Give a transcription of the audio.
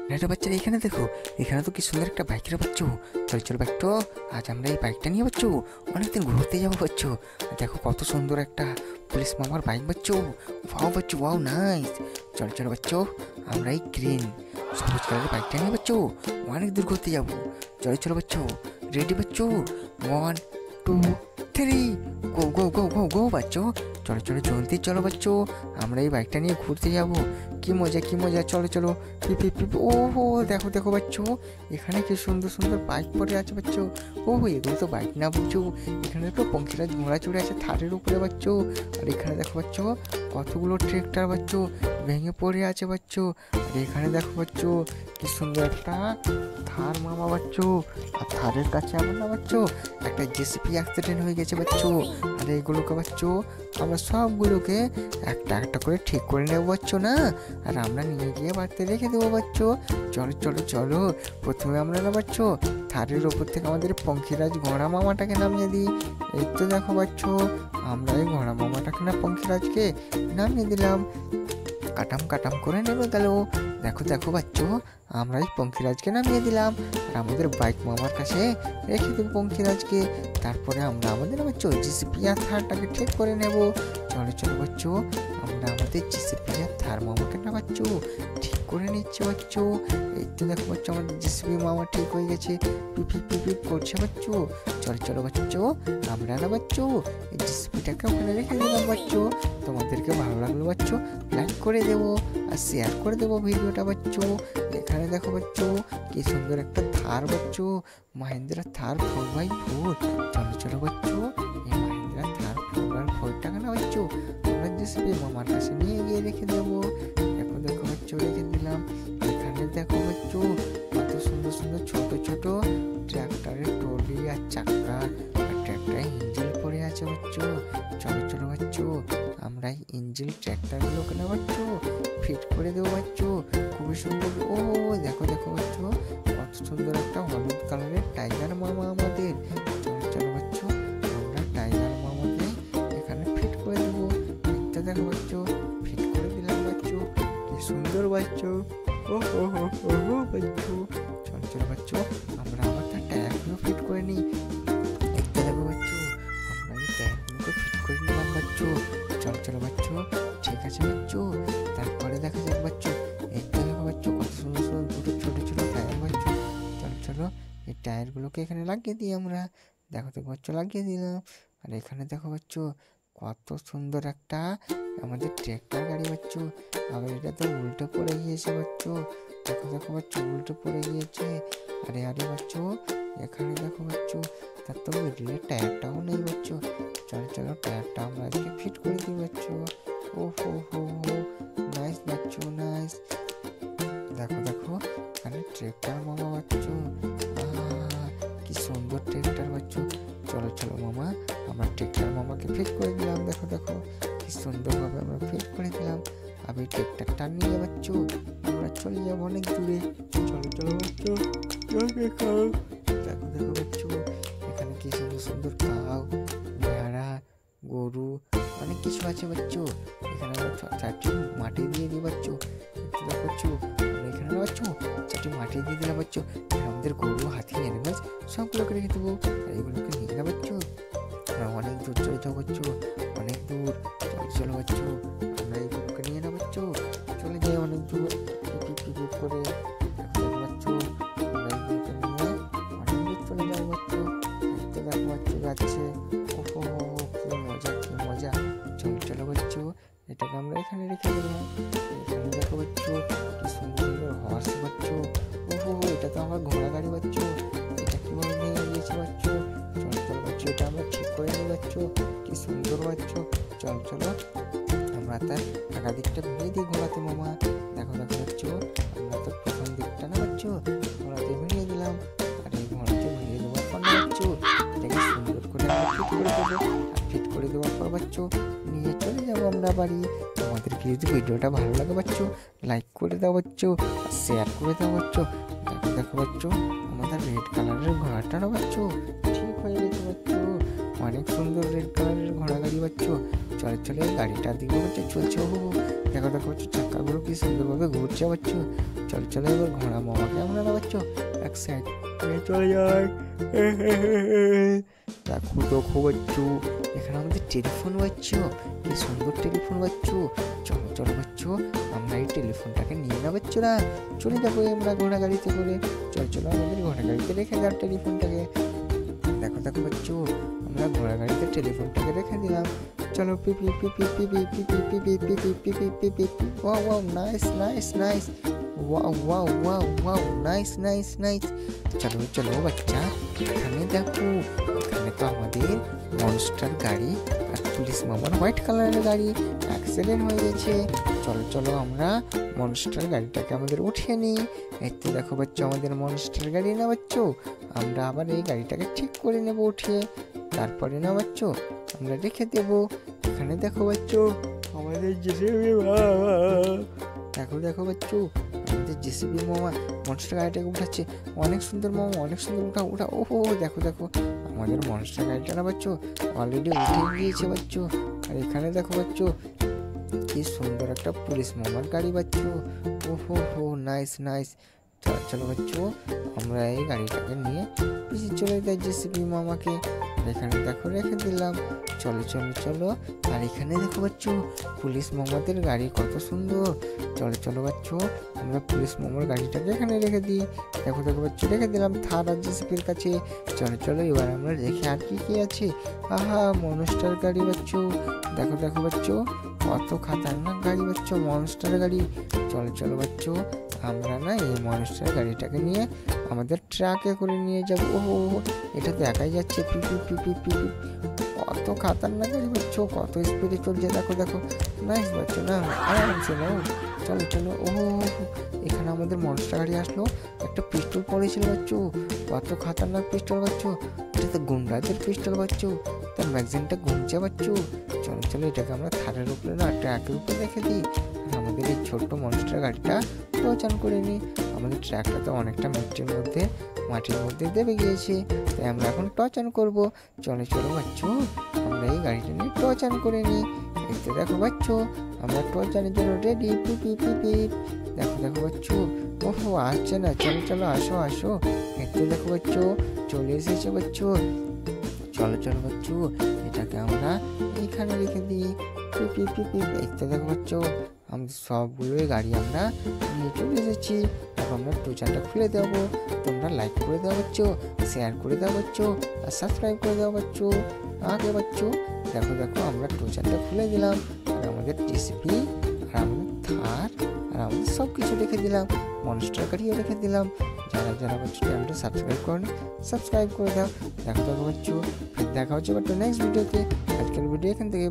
রে বাচ্চারা, এখানে দেখো, এখানে তো কি সুন্দর একটা বাইকের বাচ্চু। চল চল বাচ্চু, আজ আমরা এই বাইকটা নিয়ে বাচ্চু অনেকদিন ঘুরতে যাবো বাচ্চু। দেখো কত সুন্দর একটা পুলিশ মামার bike Bachchu. Wow Bachchu, wow nice. চল চল বাচ্চু, আমরা এই গ্রিন সবুজ কালারের বাইকটা নিয়ে বাচ্চু অনেক দূর ঘুরতে যাবো। চলো চলো বাচ্চু, রেডি বাচ্চু? 1 2 3 গো গো গো গো গো বাচ্চু। চলো চলো জলদি চলো বাচ্চু, আমরা এই বাইকটা নিয়ে ঘুরতে যাবো। কি মজা কি মজা, চলো চলো। পিপ পিপ পিপ। ও হো, দেখো দেখো বাচ্চু, এখানে কি সুন্দর সুন্দর বাইক পড়ে আছে বাচ্চু। ও এগুলো তো বাইক না বাচ্চু, এখানে তো পঙ্খিরাজ ঘোড়া চড়ে আছে থারের উপরে বাচ্চু। আর এখানে দেখো বাচ্চু, কতগুলো ট্রেক্টর বাচ্চু ভেঙে পড়ে আছে বাচ্চু। আর এখানে দেখো বাচ্চু, কি সুন্দর একটা থার মামা বাচ্চু। আর থারের কাছে আমার না বাচ্চু একটা জেসিপি অ্যাক্সিডেন্ট হয়ে গেছে বাচ্চু। আর এইগুলোকে বাচ্চু আমরা সবগুলোকে একটা একটা করে ঠিক করে নেবো বাচ্চু না। আর আমরা নিয়ে গিয়ে বাড়িতে রেখে দেবো বাচ্চু। চলো চলো চলো, প্রথমে আমরা না বাচ্চু থারের ওপর থেকে আমাদের পঙ্খিরাজ ঘোড়া মামাটাকে নামিয়ে দিই। এই তো দেখো বাচ্চু, আমরা এই ঘোড়া মামাটাকে না পঙ্খিরাজকে নামিয়ে দিলাম। কাটাম কাটাম করে নেমে গেল। দেখো দেখো বাচ্চু, আমরা এই পঙ্খিরাজকে নামিয়ে দিলাম। আর আমাদের বাইক মামার কাছে রেখে দেবো পঙ্খিরাজকে। তারপরে আমরা আমাদের বাচ্চু জিসিপি আর থারটাকে ঠিক করে নেব। চলো চলো বাচ্চু, আমরা আমাদের জিসিপি আর থার মামাকে না বাচ্চু ঠিক করে নিচ্ছি বাচ্চু। এই তো দেখো বাচ্চু, আমাদের জিসিপি মামা ঠিক হয়ে গেছে, পিপি পিপি করছে বাচ্চু। চলো চলো বাচ্চু, আমরা না বাচ্চু এই জিসিপিটাকে ওখানে রেখে দিলাম বাচ্চু। তোমাদেরকে ভালো লাগলো বাচ্চু, লাইক করে দেবো আর শেয়ার করে দেবো ভিডিওটা বাচ্চু। এখানে দেখো বাচ্চু, কি সুন্দর একটা থার বাচ্চু, মাহিন্দ্রা থার 4x4। চলো চলো বাচ্চু, এই মাহিন্দ্রা থার 4x4টাকে না বাচ্চু আমরা জিসিপি মামার কাছে নিয়ে গিয়ে রেখে দেবো। দেখো দেখো বাচ্চু, রেখে দিলাম। এখানে দেখো বাচ্চু, কত সুন্দর সুন্দর ছোট ছোট ট্র্যাক্টরের ট্রলি আর চাকা আর ট্র্যাক্টরে ইঞ্জিন পড়ে আছে বাচ্চু। চলো চলো বাচ্চু, আমরা এই ইঞ্জিন ট্র্যাক্টরগুলোকে না বাচ্চু ফিট করে দেবো বাচ্চু। খুবই সুন্দর। ও দেখো দেখো বাচ্চু, কত সুন্দর একটা হলুদ কালারের টাইগার মামা আমাদের। চলো চলো বাচ্চু, আমরা টাইগার মামাকে এখানে ফিট করে দেবো। ফিটটা দেখো বাচ্চু, ফিট করে দিলাম বাচ্চু। কি সুন্দর বাচ্চু। ও হো হো হো হো বাচ্চু। চলো চলো বাচ্চু, আমরা আবার তার টায়ারগুলো ফিট করে নিই। দেখতে দেখো বাচ্চু, আমরা এই টায়ারগুলোকে ফিট করে নিলাম বাচ্চু। চলো চলো বাচ্চু, ঠিক আছে বাচ্চু। তারপরে দেখা যাক বাচ্চু, এইটা দেখো বাচ্চু, কত সুন্দর সুন্দর দুটো ছোট ছোট টায়ার বাচ্চু। চলো চলো, এই টায়ারগুলোকে এখানে লাগিয়ে দিই আমরা। দেখো দেখো বাচ্চু, লাগিয়ে দিলাম। আর এখানে দেখো বাচ্চু, কত সুন্দর একটা আমাদের ট্রেক্টর গাড়ি বাচ্চু। আবার এটা তো উল্টো পড়ে গিয়েছে বাচ্চু। দেখো দেখো বাচ্চু, উল্টো পড়ে গিয়েছে। আরে আরে বাচ্চু, এখানে দেখো বাচ্চু, তার তো রিলের টায়ারটাও নেই বাচ্চু। চলো চলো, টায়ারটা আমরা আজকে ফিট করে দিই বাচ্চু। ও হো হো হো, নাইস বাচ্চু, নাইস। দেখো দেখো, এখানে ট্রেক্টর মামা বাচ্চু। কি সুন্দর ট্রেক্টর বাচ্চু। চলো চলো মামা, আমরা ট্রেক্টর মামাকে ফিট করে দিলাম। দেখো দেখো, কি সুন্দরভাবে আমরা ফিট করে দিলাম। আমি ট্রেক্টরটা নিয়ে বাচ্চু আমরা চলে যাবো অনেক দূরে। চলো চলো বাচ্চু, দেখো দেখো বাচ্চু, এখানে কি সুন্দর সুন্দর কাউ, ভেড়া, গরু, অনেক কিছু আছে বাচ্চু। এখানে আমরা চারটি মাটি দিয়ে দিই বাচ্চু। দেখো বাচ্চু, আমরা এখানে বাচ্চু চারটি মাটি দিয়ে দিলাম বাচ্চু। আমাদের গরু, হাতি, অ্যানিমালস সবগুলোকে রেখে দেবো। আর এগুলোকে নিয়ে গেলাম বাচ্চু, আমরা অনেক দূর চলে যাবো বাচ্চু, অনেক দূর। চলো বাচ্চু, আমরা এইগুলোকে নিয়ে না বাচ্চু চলে যাই অনেক দূর করে। দেখো বাচ্চু, আমরা এইগুলোকে নিয়ে অনেক দূর চলে যাবো বাচ্চু। দেখতে দেখো বাচ্চু যাচ্ছে। ও হো হো, কি মজা কি মজা। চলো চলো বাচ্চু, এটাকে আমরা এখানে রেখে দিলাম। এখানে দেখো বাচ্চু, কি সুন্দর সুন্দর হর্স বাচ্চু। ও হো, এটা তো আমার ঘোড়া গাড়ি বাচ্চু। এটা কিভাবে ভেঙে গিয়েছে বাচ্চু। চলো চলো বাচ্চু, এটা আমরা ঠিক করে নিই বাচ্চু। কি সুন্দর বাচ্চু। চলো চলো, আমরা তার আগা দিকটা ভেঙে দিই ঘোড়াতে মামা। দেখো দেখো বাচ্চু, আমরা তো প্রথম দিকটা না বাচ্চু ঘোড়াতে ভেঙে দিলাম। আর এই ঘোড়াতে ভেঙে দেওয়ার পর না বাচ্চু, এটাকে সুন্দর করে আমরা ফিট করে দেবো। আর ফিট করে দেওয়ার পর বাচ্চু নিয়ে চলে যাবো আমরা বাড়ি। আমাদেরকে যদি ভিডিওটা ভালো লাগে বাচ্চু, লাইক করে দাও বাচ্চু, আর শেয়ার করে দাও বাচ্চু। দেখো দেখো বাচ্চু, আমাদের রেড কালারের ঘোড়াটা না বাচ্চু ঠিক হয়ে গেছে বাচ্চু। অনেক সুন্দর রেড কালারের ঘোড়া গাড়ি বাচ্চো। চলে চলে এই গাড়িটার দিকে বাচ্চা চলছে। ও দেখো দেখো বাচ্চো, চাকাগুলো কি সুন্দরভাবে ঘুরছে বাচ্চো। চলে চলে এবার ঘোড়া মামাকে আমরা না বাচ্চো এক সাইড চলে যায়। দেখো দেখো বাচ্চো, এখানে আমাদের টেলিফোন বাচ্চো, কি সুন্দর টেলিফোন বাচ্চো। চলো চলো বাচ্চো, আমরা এই টেলিফোনটাকে নিয়ে না বাচ্চোরা, চলে যাবো আমরা ঘোড়া গাড়িতে করে। চল চলো আমাদের ঘোড়া গাড়িতে রেখে দাও টেলিফোনটাকে। দেখো দেখো বাচ্চো, আমরা ঘোড়া গাড়িতে টেলিফোনটাকে রেখে দিলাম। চলো পিপি পিপি পিপি পিপি পিপি পিপি পিপি পিপি। Wow wow, nice nice nice. Wow wow wow wow, nice nice nice. চলো চলো বাচ্চা, এখানে দেখো, এখানে তো আমাদের মনস্টার গাড়ি আর পুলিশ মামার হোয়াইট কালারের গাড়ি অ্যাক্সিডেন্ট হয়ে গেছে। চলো চলো আমরা মনস্টার গাড়িটাকে আমাদের উঠিয়ে নিই। এই তো দেখো বাচ্চা, আমাদের মনস্টার গাড়ি না বাচ্চো, আমরা আবার এই গাড়িটাকে ঠিক করে নেবো উঠিয়ে, তারপরে না বাচ্চো আমরা রেখে দেবো। এখানে দেখো বাচ্চো, আমাদের জেসিবি মামা, দেখো দেখো বাচ্চো, আমাদের জেসিবি মামা মনস্টার গাড়িটাকে উঠাচ্ছে। অনেক সুন্দর মামা, অনেক সুন্দর, উঠা উঠা। ওহো দেখো দেখো, আমাদের মনস্টার গাড়িটা না বাচ্চো অলরেডি উঠে গিয়েছে বাচ্চো। আর এখানে দেখো বাচ্চো, কি সুন্দর একটা পুলিশ মামার গাড়ি বাচ্চো। ওহো হো, নাইস নাইস। চলো চলো বাচ্চো, আমরা এই গাড়িটাকে নিয়ে পিছিয়ে চলে যাই জেসিবি মামাকে। এখানে দেখো রেখে দিলাম। চলো চলো চলো, আর এখানে দেখো বাচ্চো, পুলিশ মামাদের গাড়ি কত সুন্দর। চলো চলো বাচ্চো, আমরা পুলিশ মামার গাড়িটাকে এখানে রেখে দিই। দেখো দেখো বাচ্চো, রেখে দিলাম থার আর জেসিবির কাছে। চলো চলো, এবার আমরা দেখি আর কি কি আছে। আহা, মনস্টার গাড়ি বাচ্চো, দেখো দেখো বাচ্চো, কত খাতারনাক গাড়ি বাচ্চো, মনস্টার গাড়ি। চলো চলো বাচ্চো, আমরা না এই মনস্টার গাড়িটাকে নিয়ে আমাদের ট্রাকে করে নিয়ে যাবো। ও এটা তো একাই যাচ্ছে, পিপি পিপি পিপি। কত খাতারনাক গাড়ি বাচ্চো, কত স্পিডে চলছে, দেখো দেখো। নাইস বাচ্চো, না আরামসে নাও। চলো চলো। ও এখানে আমাদের মনস্টার গাড়ি আসলো, একটা পিস্তল পড়েছিল বাচ্চো, কত খাতারনাক পিস্তল বাচ্চো। এটা তো গুন্ডাদের পিস্তল বাচ্চো, তার ম্যাগজিনটা ঘুমছে বাচ্চো। চলো চলো, এটাকে আমরা থারের উপরে না ট্র্যাকের উপরে রেখে দিই। আমাদের এই ছোট্ট মনস্টার গাড়িটা টচান করে নিই। আমাদের ট্র্যাকটা তো অনেকটা মাটির মধ্যে দেবে গিয়েছে, তাই আমরা এখন টচান করব। চলো চলো বাচ্চো, আমরা এই গাড়িটা নিয়ে টচান করে নিই। দেখতে দেখো বাচ্চো, আমরা টচানের জন্য রেডি। পিপি পিপি। দেখো দেখো বাচ্চো, ওহো আসছে না। চলো চলো, আসো আসো। দেখতে দেখো বাচ্চো, চলে এসেছে বাচ্চো। চলো চলো বাচ্চো, এটাকে আমরা এইখানে রেখে দিই। পিপি পিপি। দেখতে দেখো বাচ্চো, আমাদের সবগুলোই গাড়ি আমরা নিয়ে চলে এসেছি। এখন আমরা টোচানটা খুলে দেবো। তোমরা লাইক করে দেওয়া বাচ্চো, শেয়ার করে দেওয়া বাচ্চো, আর সাবস্ক্রাইব করে দেওয়া বাচ্চো। আগে বাচ্চো, দেখো দেখো, আমরা টোচানটা খুলে দিলাম, আর আমাদের রেসিপি আর আমাদের থার আর আমাদের সব কিছু রেখে দিলাম, মনস্টার গাড়িও রেখে দিলাম। যারা যারা বাচ্চো চ্যানেলটা সাবস্ক্রাইব করেন, সাবস্ক্রাইব করে দাও। দেখো দেখো বাচ্চো, ফির দেখা হচ্ছে বাট নেক্সট ভিডিওতে। আজকের ভিডিও এখান থেকে।